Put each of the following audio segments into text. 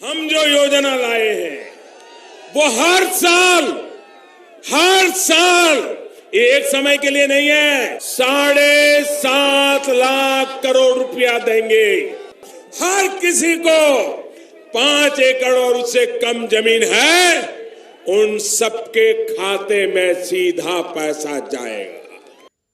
हम जो योजना लाए हैं वो हर साल ये एक समय के लिए नहीं है, 7.5 लाख करोड़ रुपया देंगे। हर किसी को 5 एकड़ और उससे कम जमीन है, उन सबके खाते में सीधा पैसा जाएगा।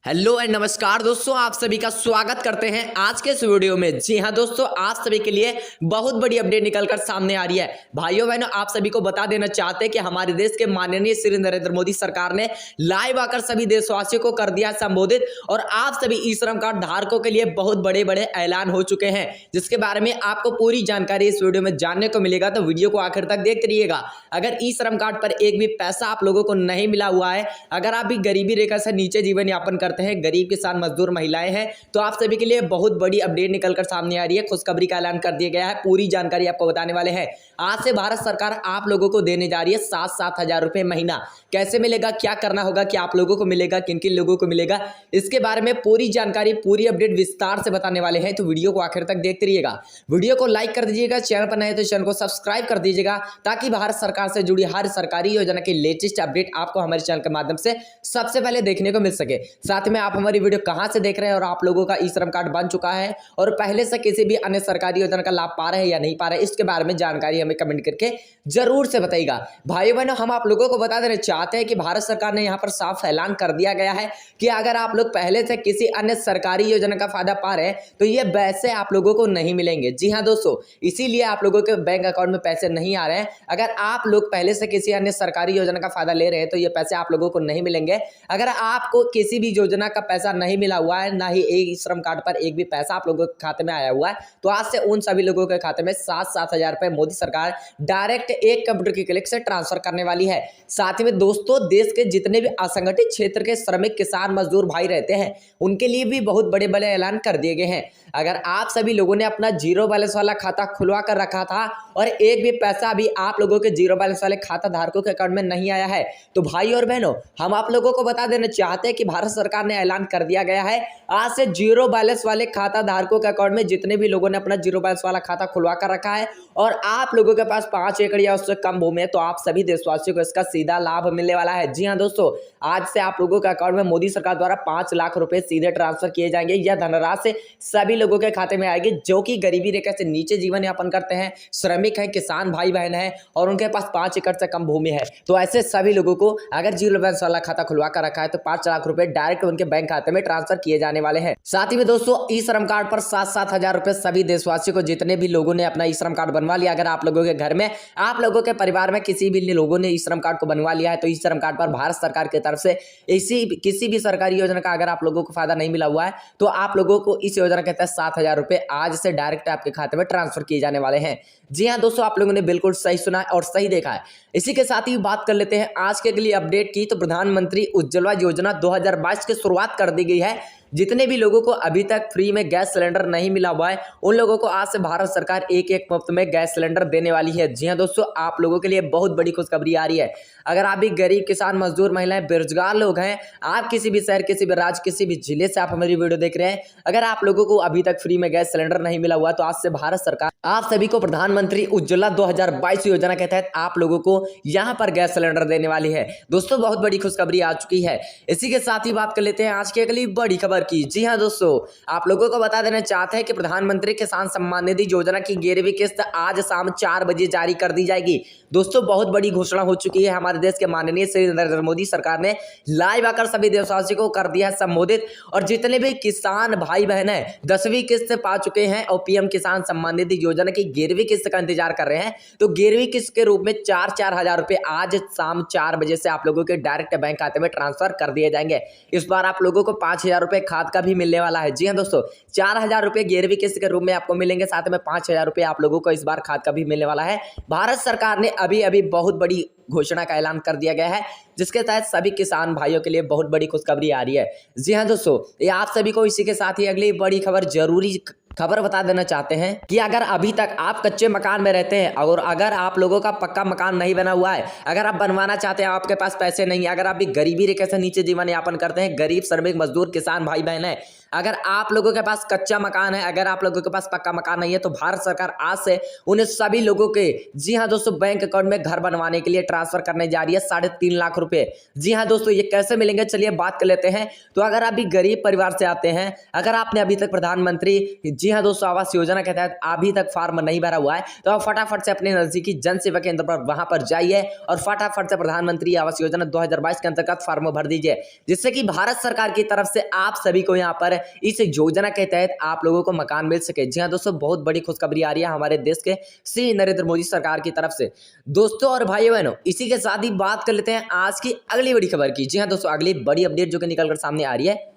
हेलो एंड नमस्कार दोस्तों, आप सभी का स्वागत करते हैं आज के इस वीडियो में। जी हां दोस्तों, आप सभी के लिए बहुत बड़ी अपडेट निकलकर सामने आ रही है। भाइयों बहनों, आप सभी को बता देना चाहते हैं कि हमारे देश के माननीय श्री नरेंद्र मोदी सरकार ने लाइव आकर सभी देशवासियों को कर दिया संबोधित और आप सभी ई श्रम कार्ड धारकों के लिए बहुत बड़े बड़े ऐलान हो चुके हैं, जिसके बारे में आपको पूरी जानकारी इस वीडियो में जानने को मिलेगा। तो वीडियो को आखिर तक देखते रहिएगा। अगर ई श्रम कार्ड पर एक भी पैसा आप लोगों को नहीं मिला हुआ है, अगर आप भी गरीबी रेखा से नीचे जीवन यापन करते हैं, गरीब किसान मजदूर महिलाएं हैं, तो आप सभी के लिए बहुत बड़ी अपडेट निकलकर सामने आ रही है। खुशखबरी का ऐलान कर दिया गया है, पूरी जानकारी आपको बताने वाले हैं। आज से भारत सरकार आप लोगों को देने जा रही है 7-7 हजार रुपए महीना। कैसे मिलेगा, क्या करना होगा, क्या आप लोगों को मिलेगा, किन किन लोगों को मिलेगा, इसके बारे में पूरी जानकारी, पूरी अपडेट विस्तार से बताने वाले हैं। तो वीडियो को आखिर तक देखते रहिएगा। वीडियो को लाइक कर दीजिएगा, चैनल पर नए हैं तो चैनल को सब्सक्राइब कर दीजिएगा, ताकि भारत सरकार से जुड़ी हर सरकारी योजना की लेटेस्ट अपडेट आपको हमारे चैनल के माध्यम से सबसे पहले देखने को मिल सके। साथ में आप हमारी वीडियो कहां से देख रहे हैं और आप लोगों का ई श्रम कार्ड बन चुका है और पहले से किसी भी अन्य सरकारी योजना का लाभ पा रहे हैं या नहीं पा रहे, इसके बारे में जानकारी हमें कमेंट करके जरूर से बताइएगा। भाइयों बहनों, हम आप लोगों को बता देना चाहते हैं कि भारत सरकार ने यहां पर साफ ऐलान कर दिया गया है कि अगर आप लोग पहले से किसी अन्य सरकारी योजना का फायदा पा रहे हैं तो ये पैसे आप लोगों को नहीं मिलेंगे। जी हां दोस्तों, इसीलिए आप लोगों के बैंक अकाउंट में पैसे नहीं आ रहे हैं। अगर आप लोग पहले से किसी अन्य सरकारी योजना का फायदा ले रहे हैं तो ये पैसे आप लोगों को नहीं मिलेंगे। अगर आपको किसी भी योजना का पैसा नहीं मिला हुआ है, ना ही एक श्रम कार्ड पर एक भी पैसा आप लोगों के खाते में आया हुआ है, तो आज से उन सभी लोगों के खाते में 7-7 हजार रुपए मोदी सरकार डायरेक्ट एक कंप्यूटर की क्लिक से ट्रांसफर करने वाली है। साथ ही में दोस्तों, देश के जितने भी असंगठित क्षेत्र के श्रमिक किसान मजदूर भाई रहते हैं, उनके लिए भी बहुत बड़े बड़े ऐलान कर दिए गए हैं। अगर आप सभी लोगों ने अपना जीरो बैलेंस वाला खाता खुलवा कर रखा था और एक भी पैसा भी आप लोगों के जीरो बैलेंस वाले खाता धारकों के अकाउंट में नहीं आया है, तो भाई और बहनों, हम आप लोगों को बता देना चाहते हैं कि भारत सरकार ने ऐलान कर दिया गया है, आज से जीरो बैलेंस वाले खाता धारकों के अकाउंट में जितने भी लोगों ने अपना जीरो बैलेंस वाला खाता खुलवा कर रखा है और आप लोगों के पास 5 एकड़ या उससे कम भूमि है, तो आप सभी देशवासियों को इसका सीधा लाभ मिलने वाला है। जी हाँ दोस्तों, आज से आप लोगों के अकाउंट में मोदी सरकार द्वारा 5 लाख रुपए सीधे ट्रांसफर किए जाएंगे। यह धनराशि सभी लोगों के खाते में आएगी जो कि गरीबी रेखा से नीचे जीवन यापन करते हैं, श्रमिक हैं, किसान भाई बहन हैं और उनके पास 5 एकड़ से कम भूमि है। तो ऐसे सभी लोगों को अगर जीरो बैलेंस वाला खाता खुलवा कर रखा है तो 5 लाख रुपए डायरेक्ट उनके बैंक खाते में ट्रांसफर किए जाने वाले हैं। साथ ही में दोस्तों, ई श्रम कार्ड पर 7-7 हजार रुपए सभी देशवासियों को, जितने भी लोगों ने अपना ई श्रम कार्ड बनवा लिया, अगर आप लोगों के घर में, आप लोगों के परिवार में किसी भी लोगों ने ई श्रम कार्ड को बनवा लिया है, तो ई श्रम कार्ड पर भारत सरकार की तरफ से किसी भी सरकारी योजना का अगर आप लोगों को फायदा नहीं मिला हुआ है, तो आप लोगों को इस योजना के तहत 7 हजार रुपए आज से डायरेक्ट आपके खाते में ट्रांसफर किए जाने वाले हैं। जी हाँ दोस्तों, आप लोगों ने बिल्कुल सही सुना और सही देखा है। इसी के साथ ही बात कर लेते हैं आज के लिए अपडेट की। तो प्रधानमंत्री उज्ज्वला योजना 2022 की शुरुआत कर दी गई है। जितने भी लोगों को अभी तक फ्री में गैस सिलेंडर नहीं मिला हुआ है, उन लोगों को आज से भारत सरकार एक मुफ्त में गैस सिलेंडर देने वाली है। जी हाँ दोस्तों, आप लोगों के लिए बहुत बड़ी खुशखबरी आ रही है। अगर आप भी गरीब किसान मजदूर महिलाएं बेरोजगार लोग हैं, आप किसी भी शहर, किसी भी राज्य, किसी भी जिले से आप हमारी वीडियो देख रहे हैं, अगर आप लोगों को अभी तक फ्री में गैस सिलेंडर नहीं मिला हुआ, तो आज से भारत सरकार आप सभी को प्रधानमंत्री उज्ज्वला 2022 योजना के तहत आप लोगों को यहां पर गैस सिलेंडर देने वाली है। दोस्तों, बहुत बड़ी खुशखबरी आ चुकी है। इसी के साथ ही बात कर लेते हैं आज की अगली बड़ी खबर की। जी हाँ दोस्तों, आप लोगों को बता देना चाहते हैं कि प्रधानमंत्री किसान सम्मान निधि योजना की 11वीं किस्त आज शाम 4 बजे जारी कर दी जाएगी। दोस्तों, बहुत बड़ी घोषणा हो चुकी है। हमारे देश के माननीय श्री नरेंद्र मोदी सरकार ने लाइव आकर सभी देशवासियों को कर दिया है संबोधित और जितने भी किसान भाई बहन हैं 10वीं किस्त पा चुके हैं और पीएम किसान सम्मान निधि योजना की 11वीं किस्त का इंतजार कर रहे हैं, तो 11वीं किस्त के रूप में 4-4 हजार रुपए आज शाम 4 बजे से आप लोगों के डायरेक्ट बैंक खाते में ट्रांसफर कर दिए जाएंगे। इस बार आप लोगों को 5 हजार रुपए खाद का भी मिलने वाला है। जी हाँ दोस्तों, 4 हजार रुपए 11वीं किस्त के रूप में आपको मिलेंगे, साथ में 5 हजार रुपए आप लोगों को इस बार खाद का भी मिलने वाला है। भारत सरकार ने अभी बहुत बड़ी घोषणा का ऐलान कर दिया गया है, जिसके तहत सभी किसान भाइयों के लिए बहुत बड़ी खुशखबरी आ रही है। जी हाँ दोस्तों, ये आप सभी को इसी के साथ ही अगली बड़ी खबर, जरूरी खबर बता देना चाहते हैं कि अगर अभी तक आप कच्चे मकान में रहते हैं और अगर आप लोगों का पक्का मकान नहीं बना हुआ है, अगर आप बनवाना चाहते हैं, आपके पास पैसे नहीं है, अगर आप भी गरीबी रेखा से नीचे जीवन यापन करते हैं, गरीब श्रमिक मजदूर किसान भाई बहन है, अगर आप लोगों के पास कच्चा मकान है, अगर आप लोगों के पास पक्का मकान नहीं है, तो भारत सरकार आज से उन्हें सभी लोगों के, जी हाँ दोस्तों, बैंक अकाउंट में घर बनवाने के लिए ट्रांसफर करने जा रही है 3.5 लाख रुपए। जी हाँ दोस्तों, ये कैसे मिलेंगे चलिए बात कर लेते हैं। तो अगर आप भी गरीब परिवार से आते हैं, अगर आपने अभी तक प्रधानमंत्री, जी हाँ दोस्तों, आवास योजना के तहत अभी तक फॉर्म नहीं भरा हुआ है, तो आप फटाफट से अपने नजदीकी जन सेवा केंद्र पर वहां पर जाइए और फटाफट से प्रधानमंत्री आवास योजना 2022 के अंतर्गत फॉर्म भर दीजिए, जिससे कि भारत सरकार की तरफ से आप सभी को यहाँ पर इस योजना के तहत आप लोगों को मकान मिल सके। जी हाँ दोस्तों, बहुत बड़ी खुशखबरी आ रही है हमारे देश के श्री नरेंद्र मोदी सरकार की तरफ से। दोस्तों और भाइयों बहनों, इसी के साथ ही बात कर लेते हैं आज की अगली बड़ी खबर की। जी हाँ दोस्तों, अगली बड़ी अपडेट जो कि निकलकर सामने आ रही है।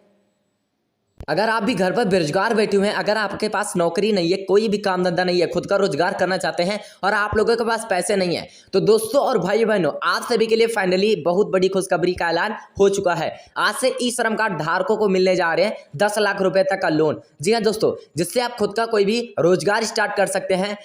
अगर आप भी घर पर बेरोजगार बैठे हुए हैं, अगर आपके पास नौकरी नहीं है, कोई भी काम धंधा नहीं है, खुद का रोजगार करना चाहते हैं और आप लोगों के पास पैसे नहीं है, तो दोस्तों और भाई बहनों, आप सभी के लिए फाइनली बहुत बड़ी खुशखबरी का ऐलान हो चुका है। आज से ई श्रम कार्ड धारकों को मिलने जा रहे हैं 10 लाख रुपए तक का लोन। जी हाँ दोस्तों, जिससे आप खुद का कोई भी रोजगार स्टार्ट कर सकते हैं,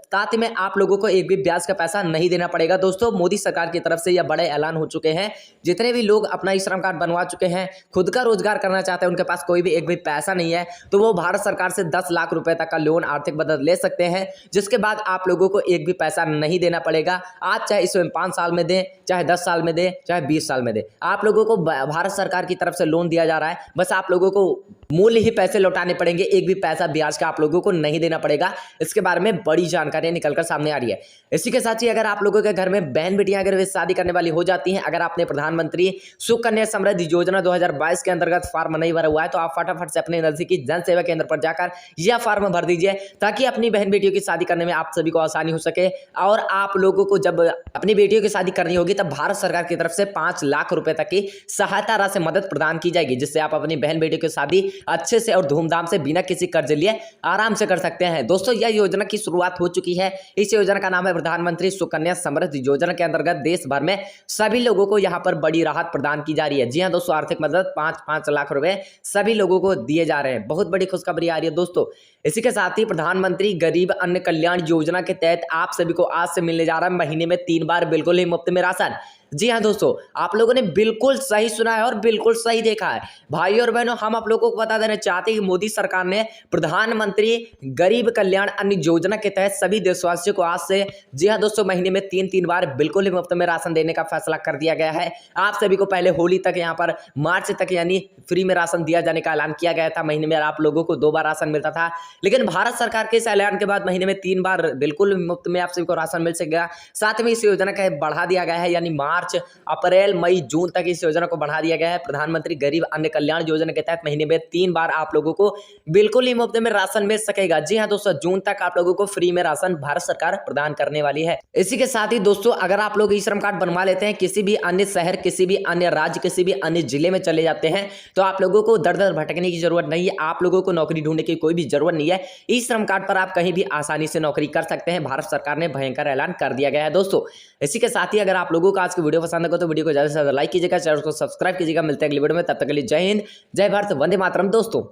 साथ में आप लोगों को एक भी ब्याज का पैसा नहीं देना पड़ेगा। दोस्तों, मोदी सरकार की तरफ से यह बड़े ऐलान हो चुके हैं। जितने भी लोग अपना ई श्रम कार्ड बनवा चुके हैं, खुद का रोजगार करना चाहते हैं, उनके पास कोई भी एक भी पैसा नहीं है, तो वो भारत सरकार से 10 लाख रुपए तक का लोन, आर्थिक मदद ले सकते हैं, जिसके बाद आप लोगों को एक भी पैसा नहीं देना पड़ेगा। आप चाहे इसमें 5 साल में दें, चाहे 10 साल में दें, चाहे 20 साल में दें, आप लोगों को भारत सरकार की तरफ से लोन दिया जा रहा है। बस आप लोगों को मूल्य ही पैसे लौटाने पड़ेंगे, एक भी पैसा ब्याज का आप लोगों को नहीं देना पड़ेगा। इसके बारे में बड़ी जानकारी निकलकर सामने आ रही है। इसी के साथ ही अगर आप लोगों के घर में बहन बेटियां अगर वे शादी करने वाली हो जाती हैं, अगर आपने प्रधानमंत्री सुकन्या समृद्धि योजना 2022 के अंतर्गत फॉर्म नहीं भरा हुआ है, तो आप फटाफट से अपने नजदीकी जन सेवा केंद्र पर जाकर यह फॉर्म भर दीजिए, ताकि अपनी बहन बेटियों की शादी करने में आप सभी को आसानी हो सके। और आप लोगों को जब अपनी बेटियों की शादी करनी होगी, तब भारत सरकार की तरफ से 5 लाख रुपए तक की सहायता राशि मदद प्रदान की जाएगी, जिससे आप अपनी बहन बेटियों की शादी अच्छे से और धूमधाम से बिना किसी कर्ज लिए आराम से कर सकते हैं। दोस्तों, यह योजना की शुरुआत हो चुकी है। इस योजना का नाम है प्रधानमंत्री सुकन्या समृद्धि योजना। के अंतर्गत देश भर में सभी लोगों को यहां पर बड़ी राहत प्रदान की जा रही है। जी हां दोस्तों, आर्थिक मदद 5-5 लाख रुपए सभी लोगों को दिए जा रहे हैं। बहुत बड़ी खुशखबरी आ रही है दोस्तों। इसी के साथ ही प्रधानमंत्री गरीब अन्न कल्याण योजना के तहत आप सभी को आज से मिलने जा रहा है महीने में 3 बार बिल्कुल ही मुफ्त में राशन। जी हाँ दोस्तों, आप लोगों ने बिल्कुल सही सुना है और बिल्कुल सही देखा है। भाई और बहनों, हम आप लोगों को बता देना चाहते हैं कि मोदी सरकार ने प्रधानमंत्री गरीब कल्याण अन्न योजना के तहत सभी देशवासियों को आज से, जी हाँ दोस्तों, महीने में 3 बार बिल्कुल ही मुफ्त में राशन देने का फैसला कर दिया गया है। आप सभी को पहले होली तक, यहाँ पर मार्च तक यानी फ्री में राशन दिया जाने का ऐलान किया गया था। महीने में आप लोगों को 2 बार राशन मिलता था, लेकिन भारत सरकार के इस ऐलान के बाद महीने में 3 बार बिल्कुल मुफ्त में आप सभी को राशन मिल सकेगा। साथ में इस योजना का बढ़ा दिया गया है, यानी मार्च, अप्रैल, मई, जून तक इस योजना को बढ़ा दिया गया है। प्रधानमंत्री गरीब अन्न कल्याण योजना के तहत महीने में 3 बार आप लोगों को बिल्कुल ही मुफ्त में राशन मिल सकेगा। जी हाँ दोस्तों, जून तक आप लोगों को फ्री में राशन भारत सरकार प्रदान करने वाली है। इसी के साथ ही दोस्तों, अगर आप लोग ई श्रम कार्ड बनवा लेते हैं, किसी भी अन्य शहर, किसी भी अन्य राज्य, किसी भी अन्य जिले में चले जाते हैं, तो आप लोगों को दर दर भटकने की जरूरत नहीं है। आप लोगों को नौकरी ढूंढने की कोई भी जरूरत नहीं है। ई श्रम कार्ड पर आप कहीं भी आसानी से नौकरी कर सकते हैं। भारत सरकार ने भयंकर ऐलान कर दिया गया है दोस्तों। इसी के साथ ही अगर आप लोगों को आज की वीडियो पसंद है तो वीडियो को ज्यादा से ज्यादा लाइक कीजिएगा, चैनल को सब्सक्राइब कीजिएगा। मिलते हैं अगली वीडियो में, तब तक के लिए जय हिंद, जय भारत, वंदे मातरम दोस्तों।